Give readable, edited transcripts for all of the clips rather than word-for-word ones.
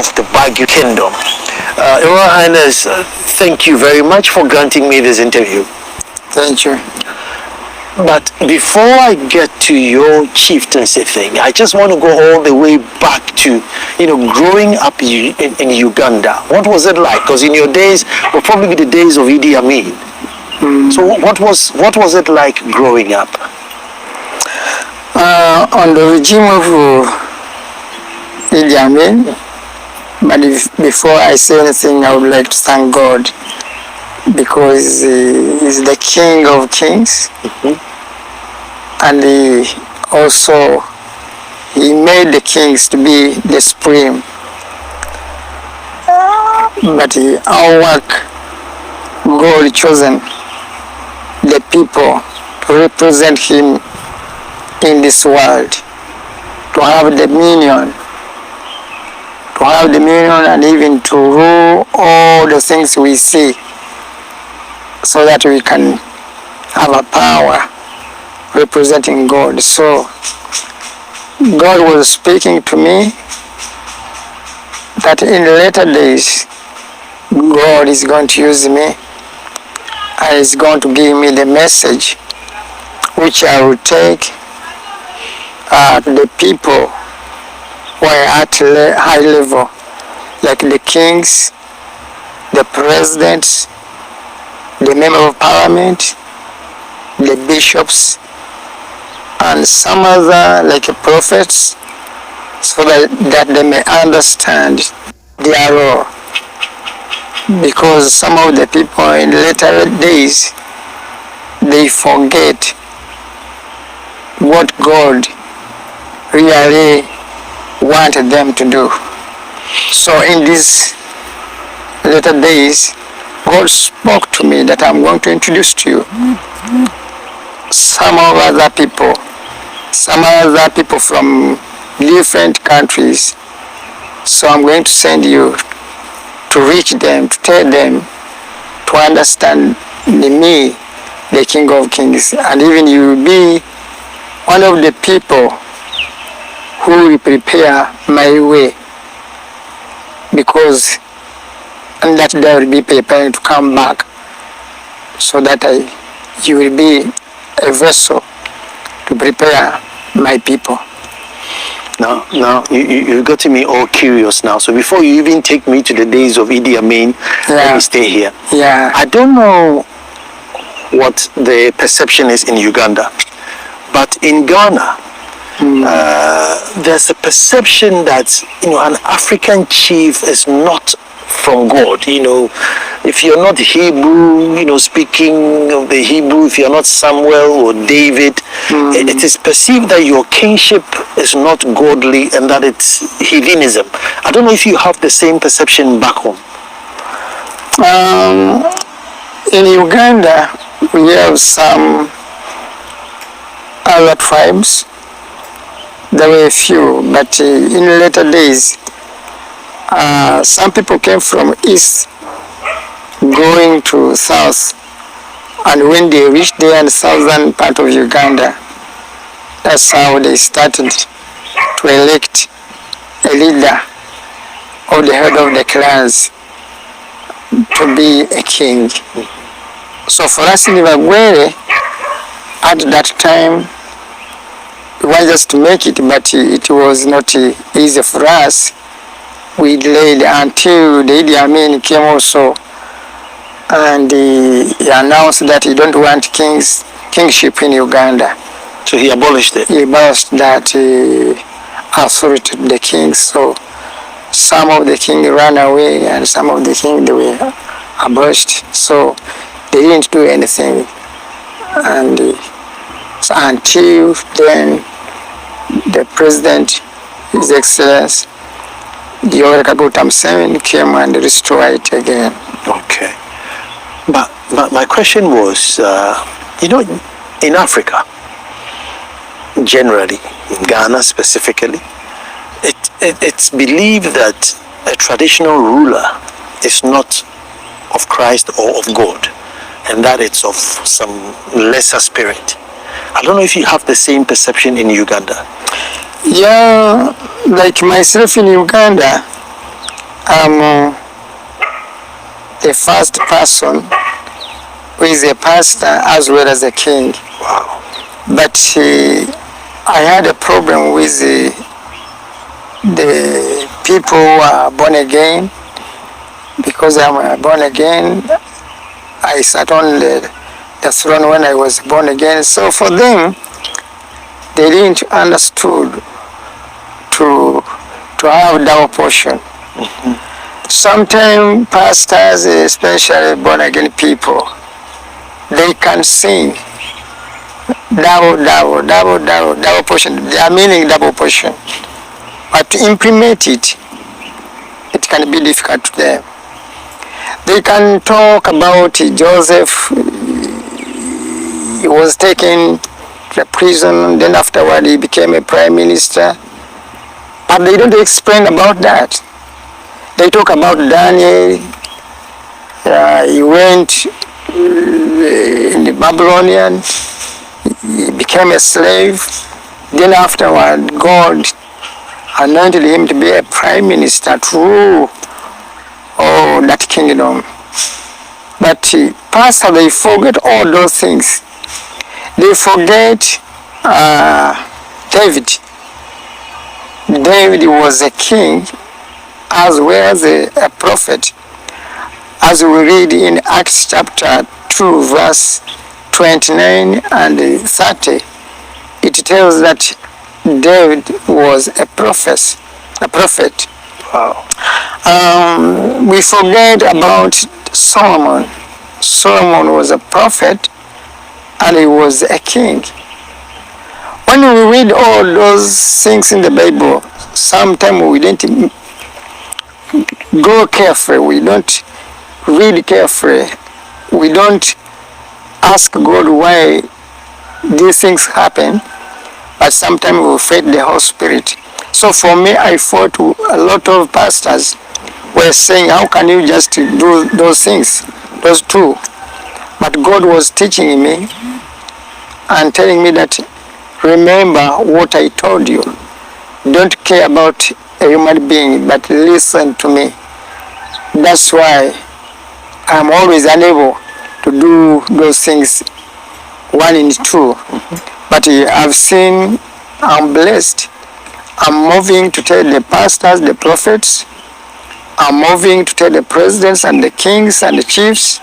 of the Bugwere Kingdom. Your Highness, thank you very much for granting me this interview. Thank you. But before I get to your chieftaincy thing, I just want to go all the way back to, growing up in Uganda. What was it like? Because in your days were probably the days of Idi Amin. So what was it like growing up? On the regime of Idi Amin, but before I say anything, I would like to thank God, because He's the King of Kings, and He made the kings to be the supreme. But our work, God chosen the people to represent Him in this world, to have dominion, and even to rule all the things we see, so that we can have a power representing God. So God was speaking to me that in the later days, God is going to use me and is going to give me the message which I will take to the people who are at high level, like the kings, the presidents, the member of parliament, the bishops, and some other like prophets, so that they may understand their role. Because some of the people in later days, they forget what God really wanted them to do. So in these later days, God spoke to me that I'm going to introduce to you some other people from different countries. So I'm going to send you to reach them, to tell them, to understand me, the King of Kings, and even you will be one of the people who will prepare my way, because and that they will be preparing to come back, so that you will be a vessel to prepare my people. Now you got me all curious now. So before you even take me to the days of Idi Amin, let me stay here. Yeah. I don't know what the perception is in Uganda, but in Ghana, there's a perception that an African chief is not from God. If you're not Hebrew, speaking of the Hebrew, if you're not Samuel or David, it is perceived that your kingship is not godly and that it's heathenism. I don't know if you have the same perception back home. In Uganda, we have some other tribes. There were a few, but in later days, some people came from east going to south, and when they reached there in the southern part of Uganda, that's how they started to elect a leader or the head of the clans to be a king. So for us in Bugwere, at that time, we wanted us to make it, but it was not easy for us. We delayed until the Idi Amin came also, and he announced that he don't want kingship in Uganda. So he abolished it? He abolished that authority to the kings. So some of the kings ran away, and some of the kings they were abolished. So they didn't do anything. And so until then, the president, His Excellency, Yoweri Kaguta Museveni, came and restored it again. Okay. But my question was, in Africa, generally, in Ghana specifically, it's believed that a traditional ruler is not of Christ or of God, and that it's of some lesser spirit. I don't know if you have the same perception in Uganda. Yeah, like myself in Uganda, I'm the first person who is a pastor as well as a king. Wow. But I had a problem with the people who are born again. Because I'm born again, I sat on the throne when I was born again. So for them, they didn't understood to have double portion. Sometimes pastors, especially born again people, they can sing double portion. They are meaning double portion. But to implement it, it can be difficult to them. They can talk about Joseph. He was taken to prison, then afterward he became a prime minister. But they don't explain about that. They talk about Daniel. He went in the Babylonian. He became a slave. Then afterward, God anointed him to be a prime minister to rule that kingdom. But pastor, they forget all those things. They forget David. David was a king as well as a prophet. As we read in Acts chapter 2 verse 29 and 30, it tells that David was a prophet. Wow. We forget about Solomon. Solomon was a prophet and he was a king. When we read all those things in the Bible, sometimes we don't go carefully, we don't read carefully, we don't ask God why these things happen, but sometimes we fight the Holy Spirit. So for me, I fought a lot of pastors were saying, how can you just do those things, those two? But God was teaching me and telling me that, remember what I told you. Don't care about a human being, but listen to me. That's why I'm always unable to do those things, one and two. But I've seen, I'm blessed. I'm moving to tell the pastors, the prophets. I'm moving to tell the presidents and the kings and the chiefs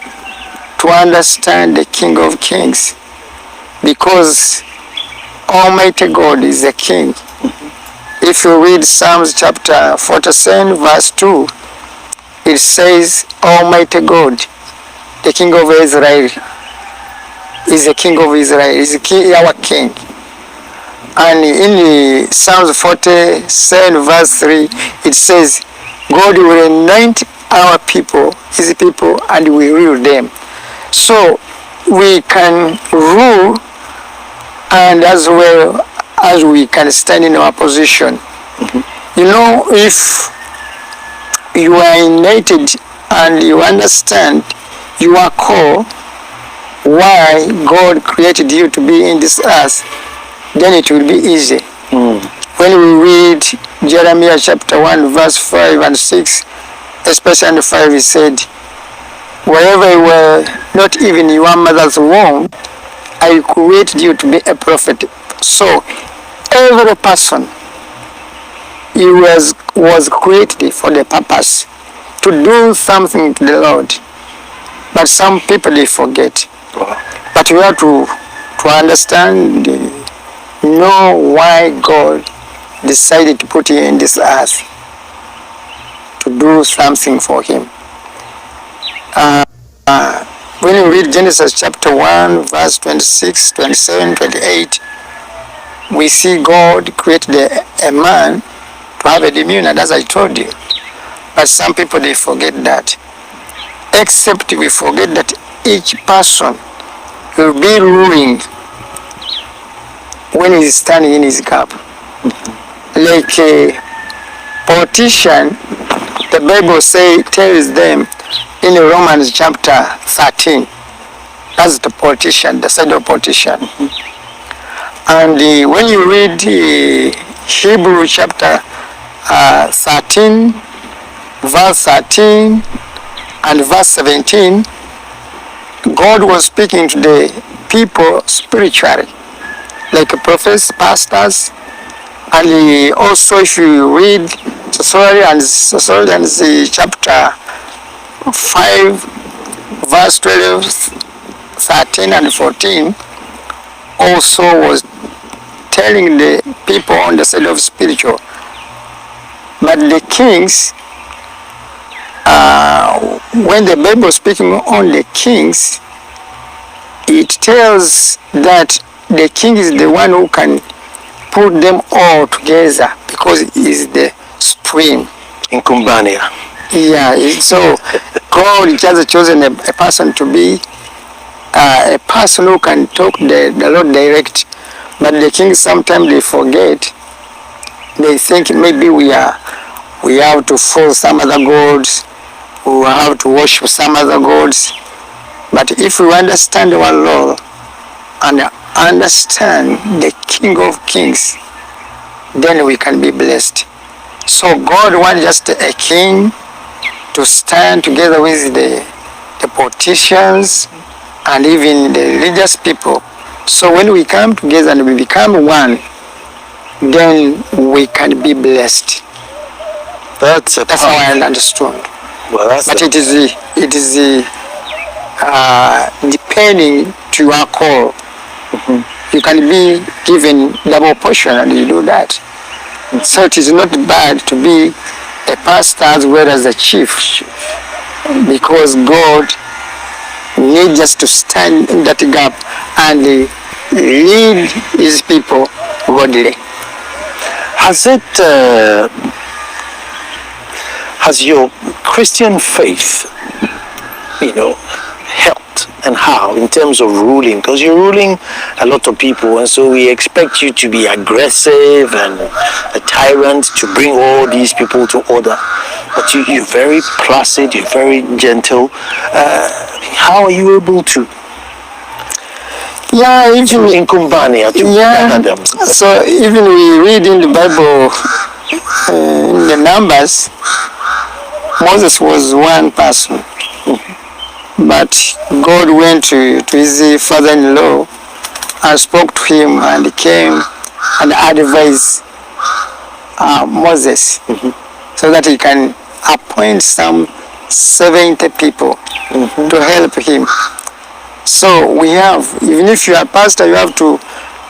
to understand the King of Kings. Because Almighty God is the King. If you read Psalms chapter 47 verse 2, it says, Almighty God, the King of Israel, is the King of Israel, is our King. And in Psalms 47 verse 3, it says, God will anoint our people, his people, and we rule them. So we can rule, and as well as we can stand in our position. You know, if you are united and you understand your call, why God created you to be in this earth, then it will be easy. When we read Jeremiah chapter 1 verse 5 and 6, especially in 5, he said, wherever you were, not even your mother's womb, I created you to be a prophet. So every person, he was created for the purpose to do something to the Lord. But some people, they forget. But you have to understand, know why God decided to put you in this earth, to do something for him. When you read Genesis chapter 1 verse 26, 27, 28, we see God created a man to have a dominion, as I told you. But some people, they forget that. Except we forget that each person will be ruling when he's standing in his gap. Like a politician, the Bible tells them in Romans chapter 13, that's the politician, the side of politician. And when you read Hebrew chapter 13, verse 13 and verse 17, God was speaking to the people spiritually, like prophets, pastors, and also if you read Thessalonians chapter 5, verse 12, 13 and 14, also was telling the people on the side of spiritual. But the kings, when the Bible is speaking on the kings, it tells that the king is the one who can put them all together because he is the supreme. In Kumbania. Yeah, so God has chosen a person to be a person who can talk the Lord direct. But the kings sometimes they forget. They think maybe we have to follow some other gods, we have to worship some other gods. But if we understand our Lord and understand the King of Kings, then we can be blessed. So God wants just a king to stand together with the politicians and even the religious people. So when we come together and we become one, then we can be blessed. That's how I understood. Well, but it is depending to your call. Mm-hmm. You can be given double portion and you do that. Mm-hmm. So it is not bad to be a pastor as well as a chief, because God needs us to stand in that gap and lead his people godly. Has your Christian faith, helped, and how in terms of ruling? Because you're ruling a lot of people, and so we expect you to be aggressive and a tyrant to bring all these people to order. But you're very placid, you're very gentle. How are you able to? Yeah, even in Kumbania, them. So even we read in the Bible, in the Numbers, Moses was one person, but God went to his father-in-law and spoke to him and came and advised Moses so that he can appoint some 70 people to help him. So we have, even if you are a pastor, you have to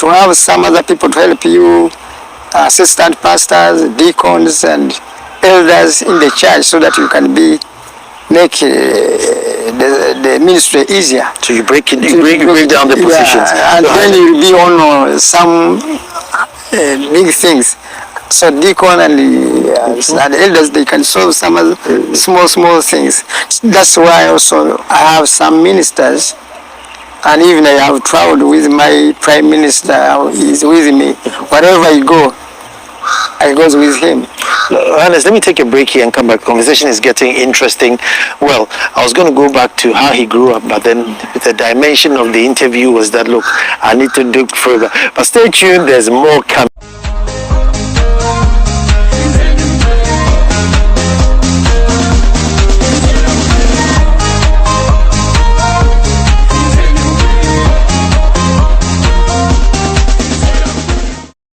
have some other people to help you, assistant pastors, deacons, and elders in the church, so that you can make the ministry easier. So you break down the positions. And then you'll be on some big things. So deacon and elders, they can solve some small things. That's why also I have some ministers. And even I have traveled with my prime minister, he's with me. Wherever I go with him. Hannes, let me take a break here and come back. The conversation is getting interesting. Well, I was going to go back to how he grew up, but then the dimension of the interview was that, look, I need to dig further. But stay tuned, there's more coming.